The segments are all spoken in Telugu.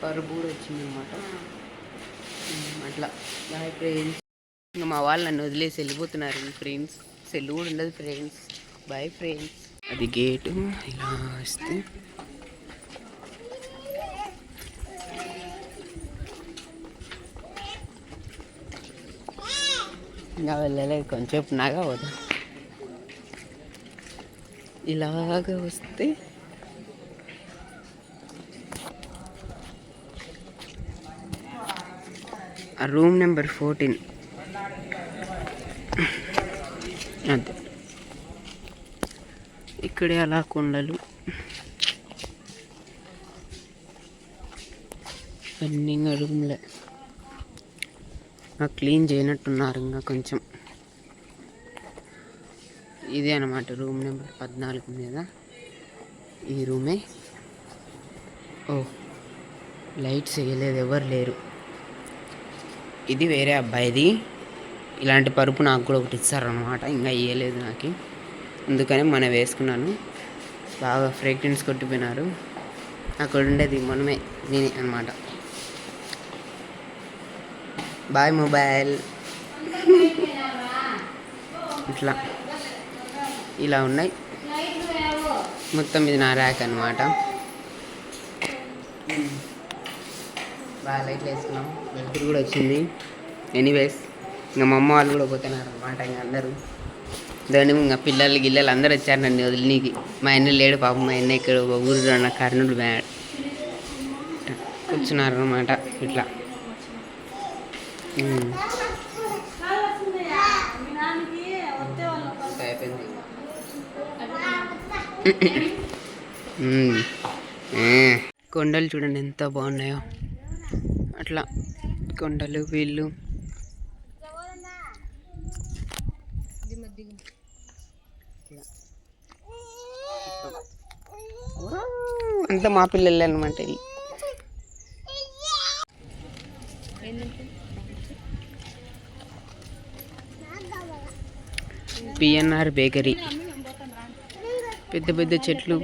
పరుపు కూడా వచ్చిందన్నమాట. అట్లా బాయ్ ఫ్రెండ్స్. ఇంకా మా వాళ్ళు నన్ను వదిలేసి వెళ్ళిపోతున్నారు ఫ్రెండ్స్. సెల్ కూడా ఉండదు ఫ్రెండ్స్. Bye friends. అది గేటు ఇలా వస్తే ఇంకా వెళ్ళలేదు, కొంచెంసేపు నాగా పోదా. ఇలాగా వస్తే రూమ్ నెంబర్ 14 అంతే. ఇక్కడే అలా కొండలు అన్నీ రూమ్లే. క్లీన్ చేయనట్టున్నారు ఇంకా కొంచెం. ఇదే అన్నమాట రూమ్ నెంబర్ 14 మీద ఈ రూమే. ఓ లైట్స్ వేయలేదు, ఎవరు లేరు. ఇది వేరే అబ్బాయిది. ఇలాంటి పరుపు నాకు కూడా ఒకటి ఇస్తారనమాట, ఇంకా వేయలేదు నాకు, అందుకని మనం వేసుకున్నాను. బాగా ఫ్రేగ్రెన్స్ కొట్టిపోయినారు. అక్కడ ఉండేది మనమే నేనే అనమాట. Bye mobile. ఇట్లా ఇలా ఉన్నాయి మొత్తం. ఇది నా ర్యాక్ అనమాట. బాగా లైట్లు వేసుకున్నాం, వెలుతురు కూడా వచ్చింది. ఎనీవేస్ ఇంకా మా అమ్మ వాళ్ళు కూడా పోతున్నారు అనమాట. ఇంకా అందరూ దాన్ని ఇంకా పిల్లలు గిల్లలు అందరూ వచ్చారు నన్ను వదిలినీకి. మా అన్న లేడు పాపం. మా అన్న ఇక్కడ ఊరు అన్న కర్నూలు కూర్చున్నారు అనమాట. ఇట్లా అయిపోయింది. కొండలు చూడండి ఎంత బాగున్నాయో. అట్లా కొండలు వీళ్ళు అంతా మా పిల్లలే అనమాట. PNR bakery. పెద్ద పెద్ద చెట్లు.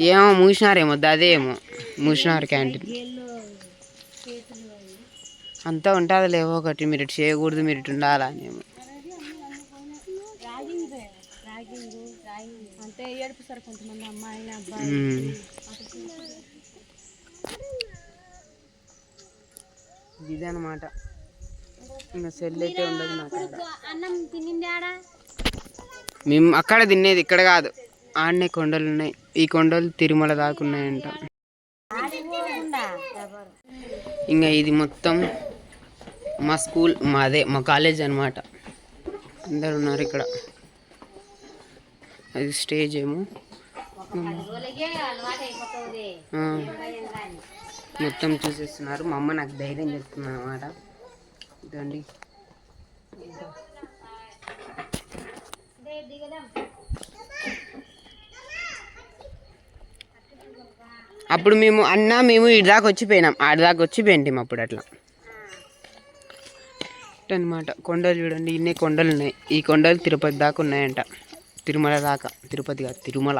ఏమో మూసినారేమో, అదేమో మూసినారు క్యాంటీన్. అంతా ఉంటుంది లేవో ఒకటి. మీరు ఇటు చేయకూడదు, మీరు ఇటు ఉండాలా అనేమో. ఇదనమాట. ఇంకా సెల్ అయితే ఉండదు నాకు. మేము అక్కడ తినేది, ఇక్కడ కాదు. ఆడనే కొండలు ఉన్నాయి. ఈ కొండలు తిరుమల దాకా ఉన్నాయంట. ఇంకా ఇది మొత్తం మా స్కూల్, మా కాలేజ్ అనమాట. అందరు ఉన్నారు ఇక్కడ. అది స్టేజ్ ఏమో. మొత్తం చూసేస్తున్నారు. మా అమ్మ నాకు ధైర్యం చెప్తుంది అనమాట. ఇదండి అప్పుడు మేము ఇటు దాకా వచ్చిపోయినాం. ఆడిదాకా వచ్చిపోయింటాం అప్పుడు. అట్లా అనమాట. కొండలు చూడండి, ఇన్ని కొండలు ఉన్నాయి. ఈ కొండలు తిరుపతి దాకా ఉన్నాయంట. తిరుమల దాకా. తిరుపతి కాదు, తిరుమల.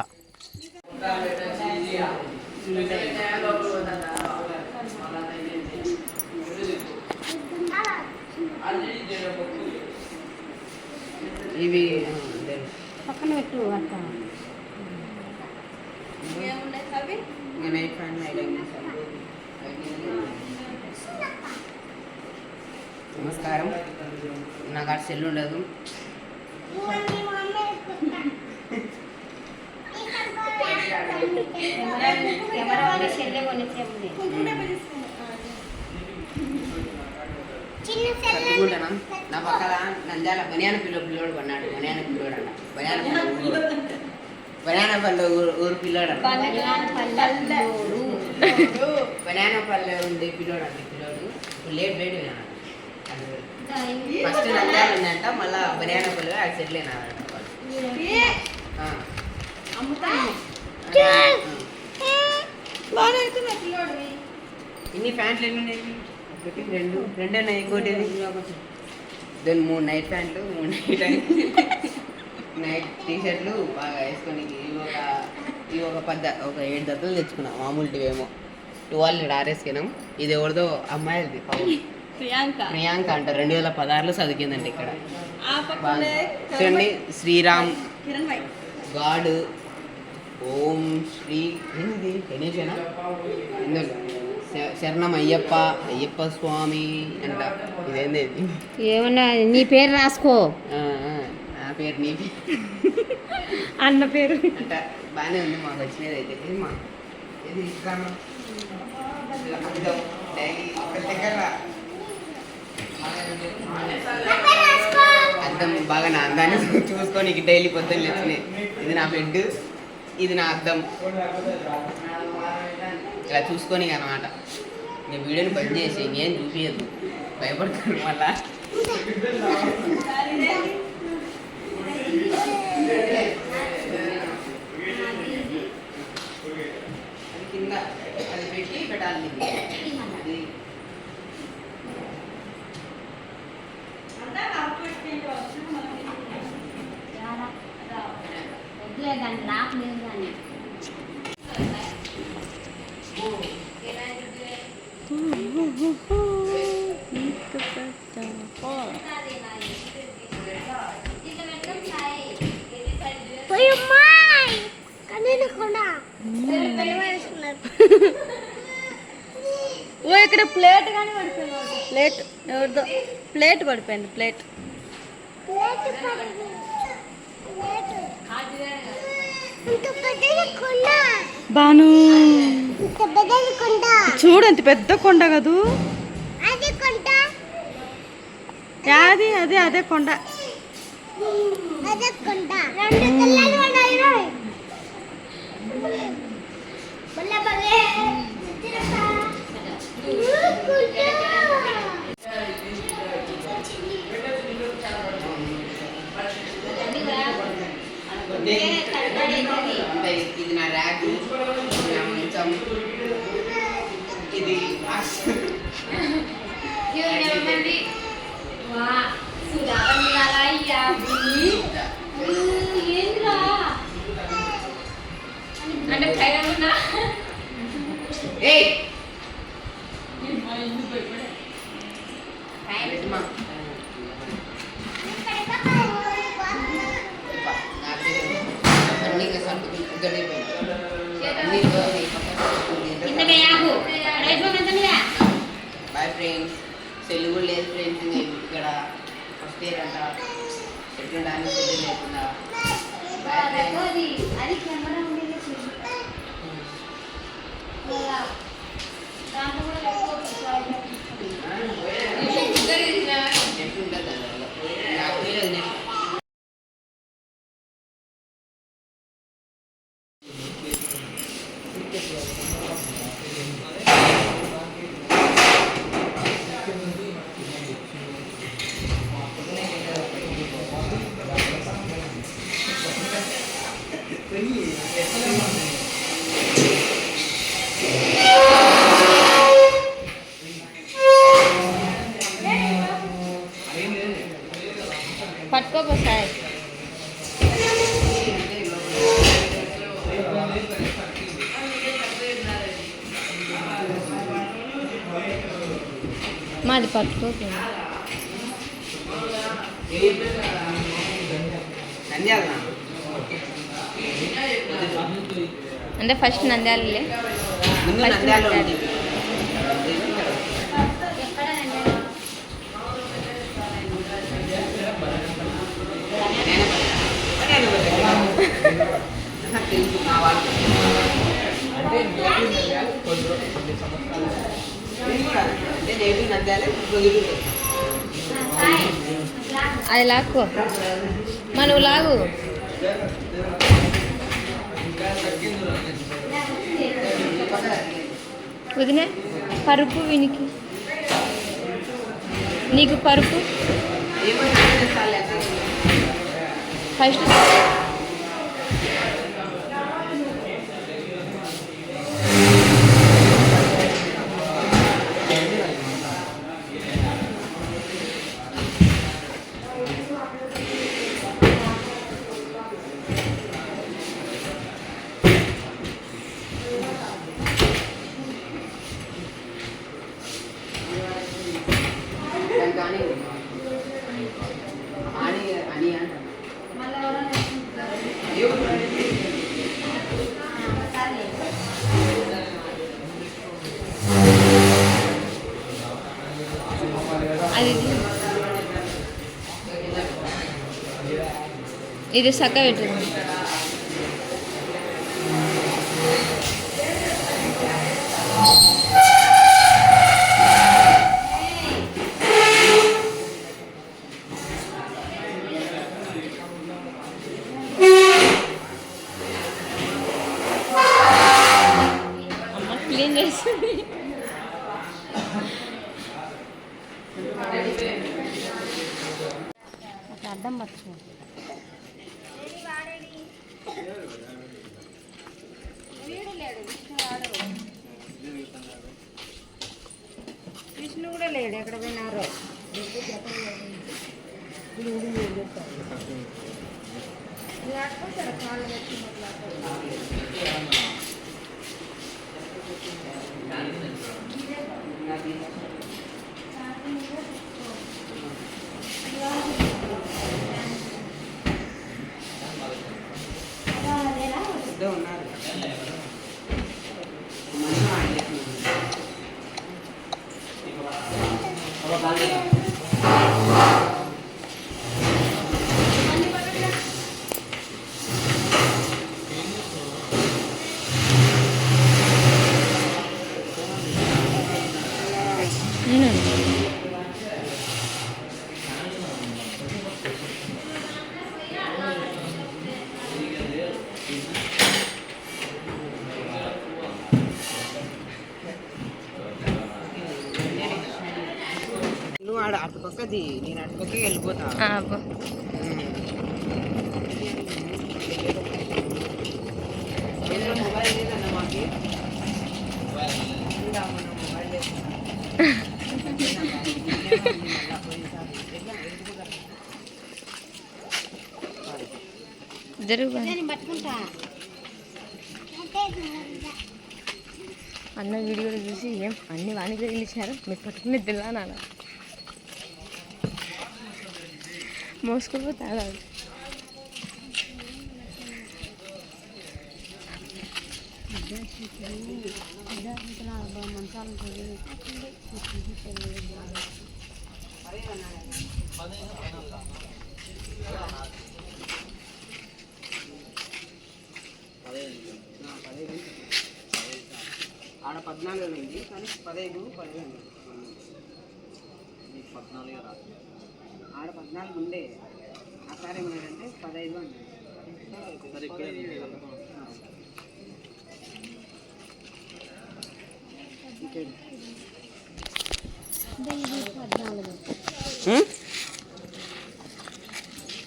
ఇవి పక్కన పెట్టు. నమస్కారం. నాకు ఆ సెల్ ఉండదు. నా పక్కన నంద్యాల బనియాన పిల్లోడు కొన్నాడు. బనియాన పల్లె ఊరు పిల్లోడు. బనియాన పల్లె ఉంది పిల్లోడు అండి. పిల్లోడు ఇప్పుడు లేట్ వినాడు. ఫస్ట్ నంద్యాల ఉందంట, మళ్ళీ బనియాన పల్లె అది సెటిల్ అయినారంట. ఇన్ని ప్యాంట్లు ఎన్ని ఉన్నాయి? ఒకటి రెండు ఉన్నాయి. ఇంకోటి దాని 3 నైట్ ప్యాంట్లు 3 నైట్ టీషర్ట్లు బాగా వేసుకొని ఇవి ఒక 7 జతలు తెచ్చుకున్నా. మామూలు ఏమో 12 ఇక్కడ ఆరేసుకున్నాం. ఇది ఎవరిదో అమ్మాయిది ప్రియాంక అంట 2016లో చదివిందంటే ఇక్కడ. చూడండి శ్రీరామ్ గాడ్ ఓం శ్రీ ఏంది గణేశనా శరణం అయ్యప్ప స్వామి అంట. ఇదేంది ఏమన్నా నీ పేరు రాసుకో. నా పేరు నీ అన్న పేరు అంట. బాగానే ఉంది మాకు వచ్చినది అయితే. ఇది అద్దం బాగా నా అందాన్ని చూసుకొని డైలీ పొద్దున్న వచ్చినాయి. ఇది నా బెడ్, ఇది నా అద్దం. ఇలా చూసుకొని అన్నమాట. నేను వీడియోని బంద్ చేసి ఇంకేం చూపించద్దు, భయపడతాను మళ్ళా. అది కింద అది పెట్టి పెట్టాలి. దాన్ని రాకలేదు కానీ ఓ ఇక్కడ ప్లేట్ కానీ పడిపోయింది. ప్లేట్ ఎవరిదో ప్లేట్ పడిపోయింది. ప్లేట్ బాను చూడు ఎంత పెద్ద కొండ కదూ. యాది అదే కొండ. ఇది నా ర్యాక్, ఇది బాయ్ ఫ్రెండ్స్. సెల్లు కూడా లేదు ఫ్రెండ్స్. ఇక్కడ ఫస్ట్ ఇయర్ అంట. ఎట్లా డాన్స్ సెల్లు లేకుండా. పట్టుకోపోసాయి. మాది పట్టుకోపోయింది. అంటే ఫస్ట్ నంద్యాలలే. అది లాక్కో మనం లాగు. వదిన పరుపు వినికి నీకు పరుపు ఫస్ట్ అది ఇది చక్క పెట్టింది. అమ్మ క్లీన్ చేస్తుంది. అడ్డం పట్టుకో. విష్ణు కూడా లేడు, ఎక్కడ పోయినారో. నువ్వు ఆడ అటుపక్కది, నేను అటుపక్కకి వెళ్ళిపోతా. మొబైల్ లేదన్న మాకి, మొబైల్ లేదు. జరుగు. అన్న వీడియోలు చూసి ఏం అన్ని వానికి తగిలించినారు, మీరు పట్టుకుని తిన్నా మోసుకుపోతా. ఆడ 14 ఉంది కానీ 15 ఆడ 14 ఉండే. ఆ సార్ ఏమన్నాడంటే 15 అంటే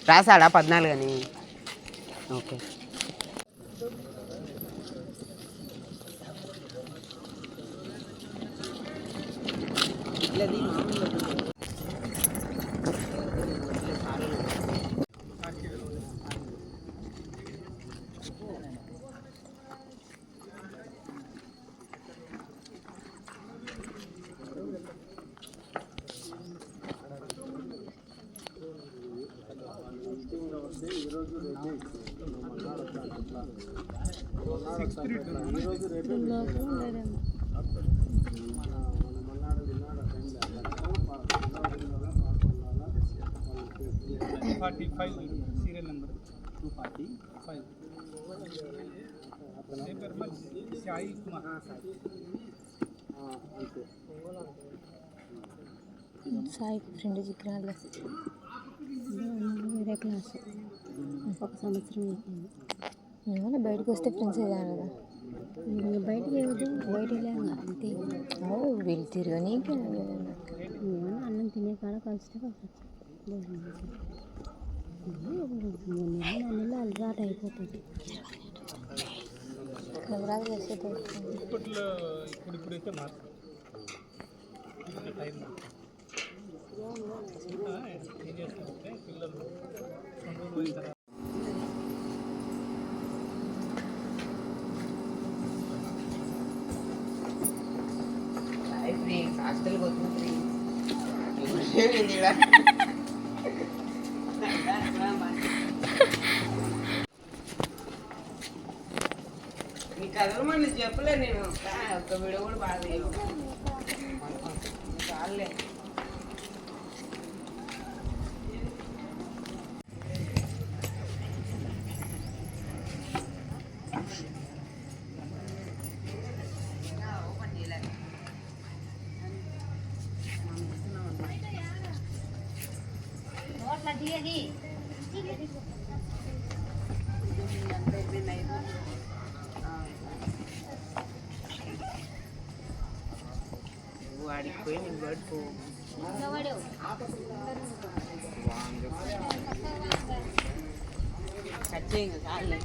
రాసాడా 14 అని. Okay. Serial number 245 Sai Kumar. Sai friend చిక్రాలు వేరే క్లాస్ 1 సంవత్సరం అయిపోయింది. ఏమన్నా బయటకు వస్తే ఫ్రెండ్స్ కదా, బయటకి ఏమిటి బయట అంతే. వీళ్ళు తిరగనీకి ఏమన్నా అన్నం తినే కాడ కలిస్తే నెలలో అలవాటు అయిపోతుంది. కెమెరాలు చేసేది ఇప్పట్లో ఇప్పుడైతే మార్పు టైం ఏం చేస్తారంటే పిల్లలు 2 రోజులు పోయిన తర్వాత హాస్టల్కి వచ్చిన నీకు కదలమని చెప్పలే నేను ఒక వీడియో కూడా బాగా తీయవు. చాలే వాడికి పోయి నీకు పడుకో కట్ చేయండి చాలే.